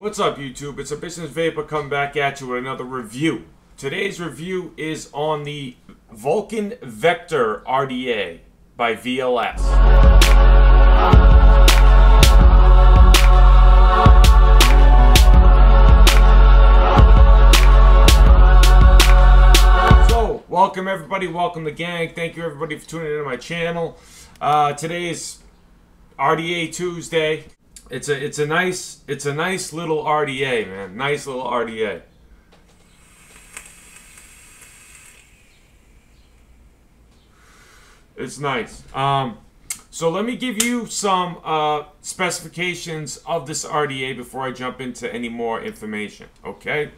What's up, YouTube? It's AmbitionZ VapeR coming back at you with another review. Today's review is on the Vulcan Vector RDA by VLS. So, welcome everybody, welcome the gang. Thank you everybody for tuning into my channel. Today is RDA Tuesday. It's a nice little RDA, man. Nice little RDA. It's nice. So let me give you some specifications of this RDA before I jump into any more information. Okay.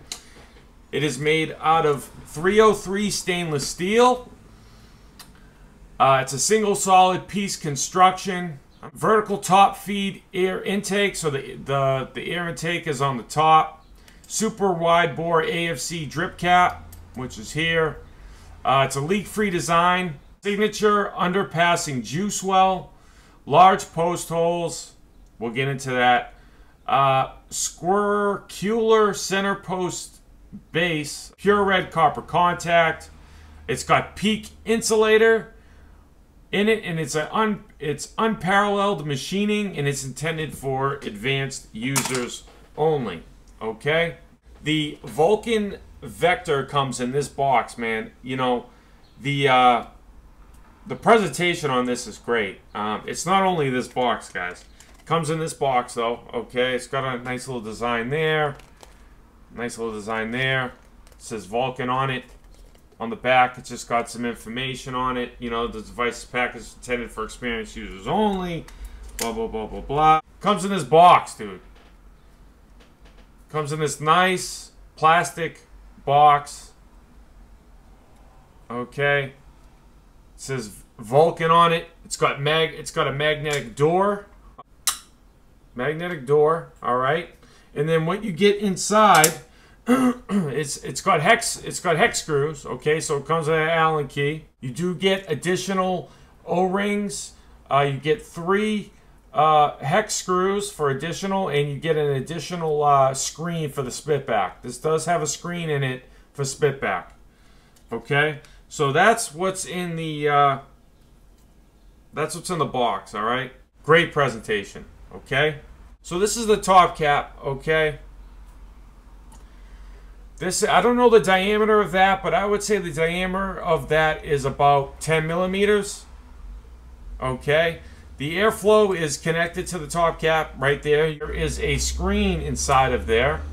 It is made out of 303 stainless steel. It's a single solid piece construction. Vertical top feed air intake, so the air intake is on the top. Super wide bore AFC drip cap, which is here. It's a leak-free design. Signature underpassing juice well. Large post holes. We'll get into that. Squircular center post base. Pure red copper contact. It's got peak insulator in it, and it's unparalleled machining, and it's intended for advanced users only. Okay, the Vulcan Vector comes in this box, man. You know, the presentation on this is great. It's not only this box, guys. It comes in this box though. Okay, it's got a nice little design there. Nice little design there. It says Vulcan on it. On the back, it's just got some information on it. You know, the device package is intended for experienced users only. Blah, blah, blah, blah, blah. Comes in this box, dude. Comes in this nice plastic box. Okay. It says Vulcan on it. It's got a magnetic door. Magnetic door, all right. And then what you get inside, it's got hex screws. Okay, so it comes with an Allen key. You do get additional O-rings. You get 3 hex screws for additional, and you get an additional screen for the spitback. This does have a screen in it for spitback. Okay, so that's what's in the box. All right, great presentation. Okay, so this is the top cap. Okay. This, I don't know the diameter of that, but I would say the diameter of that is about 10 millimeters. Okay. The airflow is connected to the top cap right there. There is a screen inside of there.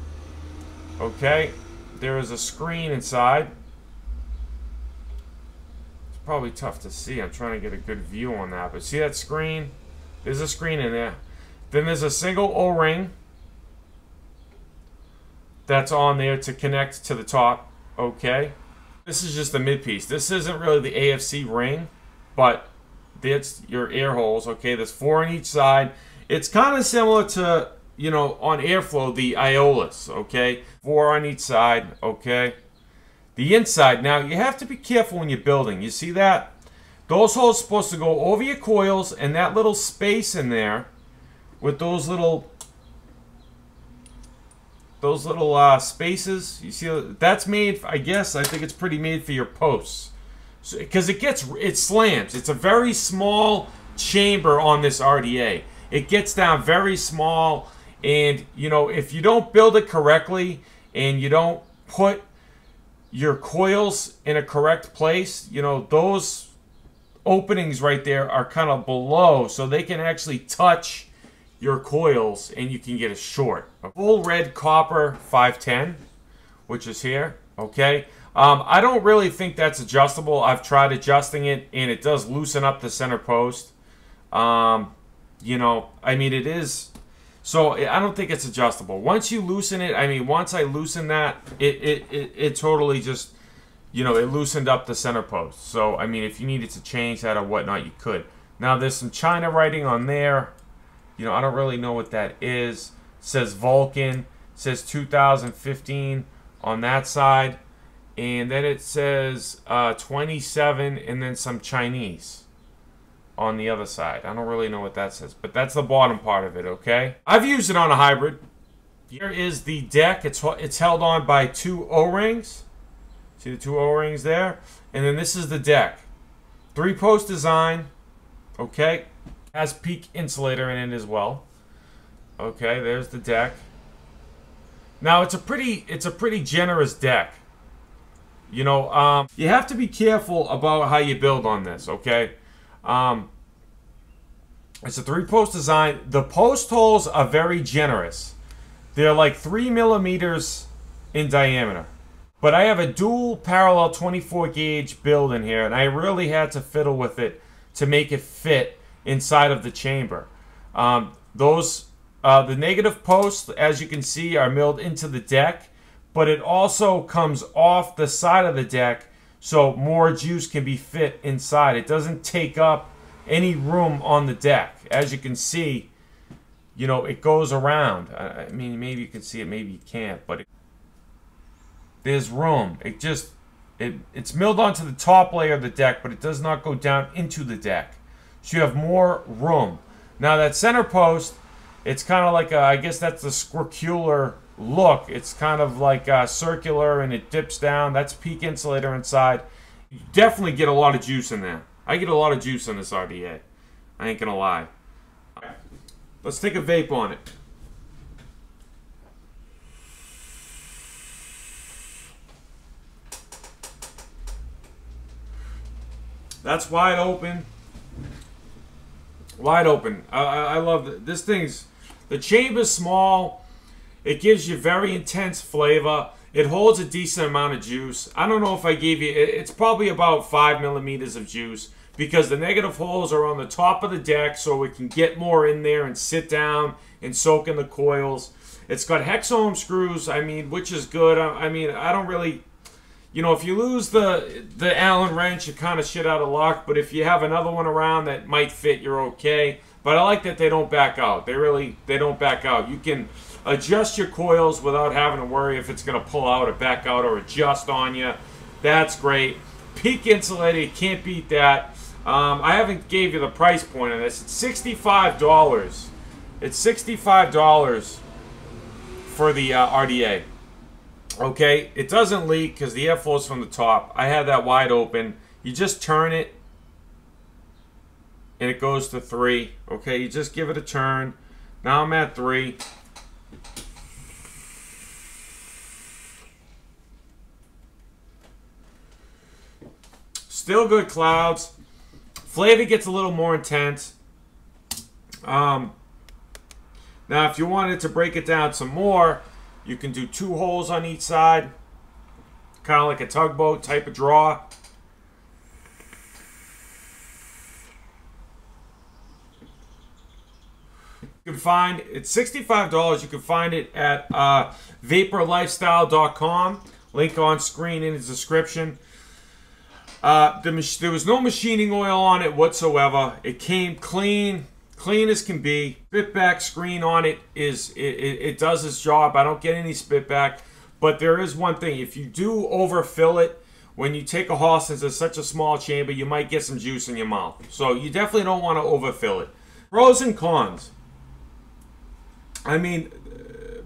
Okay. There is a screen inside. It's probably tough to see. I'm trying to get a good view on that. But see that screen? There's a screen in there. Then there's a single O-ring that's on there to connect to the top. Okay, this is just the mid piece. This isn't really the AFC ring, but that's your air holes. Okay, there's 4 on each side. It's kind of similar to, you know, on airflow, the Iolis. Okay, 4 on each side. Okay, the inside, now you have to be careful when you're building. You see that? Those holes are supposed to go over your coils, and that little space in there with those little spaces, you see, that's made, I think it's pretty made for your posts. So, because it slams. It's a very small chamber on this RDA. It gets down very small, and, you know, if you don't build it correctly and you don't put your coils in a correct place, you know, those openings right there are kind of below, so they can actually touch your coils and you can get a short. A full red copper 510, which is here. Okay, I don't really think that's adjustable. I've tried adjusting it, and it does loosen up the center post. You know, I mean, it is, so I don't think it's adjustable. Once you loosen it, I mean, once I loosen that, it totally just, you know, it loosened up the center post. So I mean, if you needed to change that or whatnot, you could. Now there's some China writing on there. You know, I don't really know what that is. It says Vulcan. It says 2015 on that side. And then it says 27 and then some Chinese on the other side. I don't really know what that says. But that's the bottom part of it, okay? I've used it on a hybrid. Here is the deck. It's held on by 2 O-rings. See the 2 O-rings there? And then this is the deck. 3-post design. Okay. Has peak insulator in it as well. Okay, there's the deck. Now it's a pretty generous deck. You know, you have to be careful about how you build on this, okay? It's a 3-post design. The post holes are very generous. They're like 3 millimeters in diameter. But I have a dual parallel 24 gauge build in here, and I really had to fiddle with it to make it fit inside of the chamber. The negative posts, as you can see, are milled into the deck, but it also comes off the side of the deck so more juice can be fit inside. It doesn't take up any room on the deck. As you can see, you know, it goes around. I mean, maybe you can see it, maybe you can't, but there's room. It's milled onto the top layer of the deck, but it does not go down into the deck. So you have more room. Now that center post, it's kind of like I guess that's the squircular look. It's kind of like circular and it dips down. That's peak insulator inside. You definitely get a lot of juice in there. I get a lot of juice in this RDA. I ain't gonna lie. All right. Let's take a vape on it. That's wide open. Wide open. I love it. This thing's... The chamber's small. It gives you very intense flavor. It holds a decent amount of juice. I don't know if I gave you... It's probably about 5 millimeters of juice because the negative holes are on the top of the deck so it can get more in there and sit down and soak in the coils. It's got hexohm screws, I mean, which is good. I mean, I don't really... You know, if you lose the Allen wrench, you kind of shit out of luck. But if you have another one around that might fit, you're okay. But I like that they don't back out. They don't back out. You can adjust your coils without having to worry if it's going to pull out or back out or adjust on you. That's great. Peak insulator, you can't beat that. I haven't gave you the price point on this. It's $65. It's $65 for the RDA. Okay, it doesn't leak because the airflow is from the top. I had that wide open. You just turn it and it goes to 3. Okay, you just give it a turn. Now I'm at 3. Still good clouds. Flavor gets a little more intense. Now if you wanted to break it down some more, you can do 2 holes on each side, kind of like a tugboat type of draw. You can find it's $65. You can find it at VaporLifestyle.com. Link on screen in the description. There was no machining oil on it whatsoever. It came clean. Clean as can be. Spitback screen on it it does its job. I don't get any spitback, but there is one thing. If you do overfill it, when you take a haul, since it's such a small chamber, you might get some juice in your mouth. So you definitely don't want to overfill it. Pros and cons. I mean,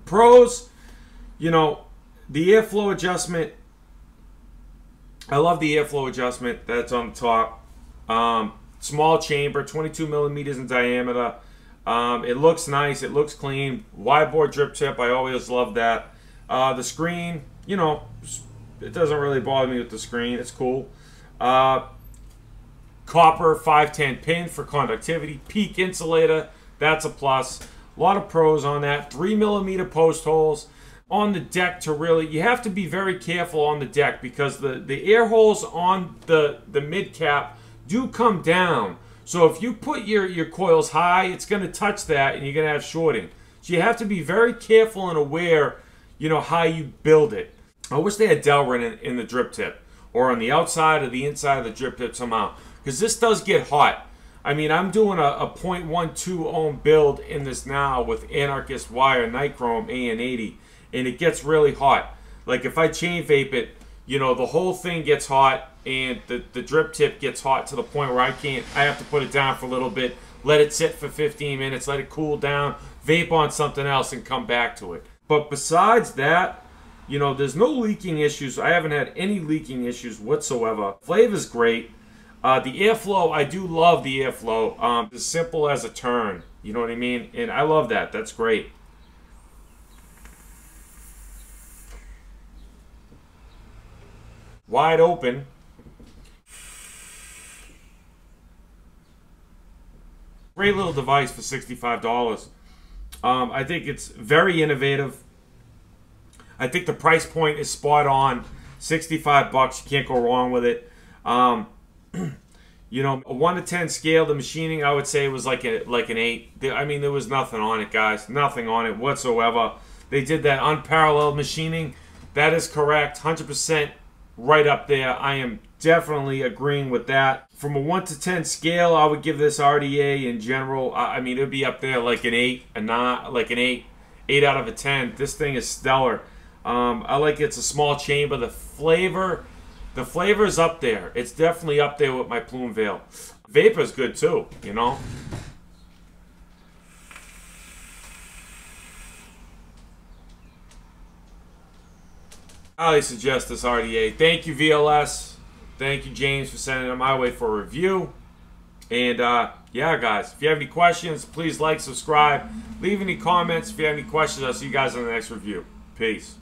pros, you know, the airflow adjustment. I love the airflow adjustment that's on the top. Small chamber, 22 millimeters in diameter. It looks nice. It looks clean. Wide bore drip tip. I always love that. The screen, you know, it doesn't really bother me with the screen. It's cool. Copper 510 pin for conductivity. Peak insulator. That's a plus. A lot of pros on that. 3 millimeter post holes on the deck to really... You have to be very careful on the deck because the air holes on the mid cap do come down. So if you put your coils high, it's going to touch that and you're going to have shorting. So you have to be very careful and aware, you know, how you build it. I wish they had Delrin in the drip tip or on the outside or the inside of the drip tip somehow, because this does get hot. I mean, I'm doing a 0.12 ohm build in this now with Anarchist wire Nichrome AN80, and it gets really hot. Like if I chain vape it, you know, the whole thing gets hot, and the drip tip gets hot to the point where I have to put it down for a little bit, let it sit for 15 minutes, let it cool down, vape on something else, and come back to it. But besides that, you know, there's no leaking issues. I haven't had any leaking issues whatsoever. Flavor's great. The airflow, I do love the airflow. As simple as a turn. You know what I mean? And I love that. That's great. Wide open. Great little device for $65. I think it's very innovative. I think the price point is spot on. 65 bucks, you can't go wrong with it. You know, a 1 to 10 scale, the machining, I would say was like an 8. I mean, there was nothing on it, guys. Nothing on it whatsoever. They did that unparalleled machining. That is correct. 100% right up there. I am definitely agreeing with that. From a 1 to 10 scale, I would give this RDA in general, I mean, it would be up there like an 8, a 9, like an 8 out of a 10. This thing is stellar. I like it's a small chamber. The flavor is up there. It's definitely up there with my Plume Veil. VapeR's good too, you know. I highly suggest this RDA. Thank you, VLS. Thank you, James, for sending it my way for a review. And yeah, guys, if you have any questions, please like, subscribe, leave any comments. If you have any questions, I'll see you guys on the next review. Peace.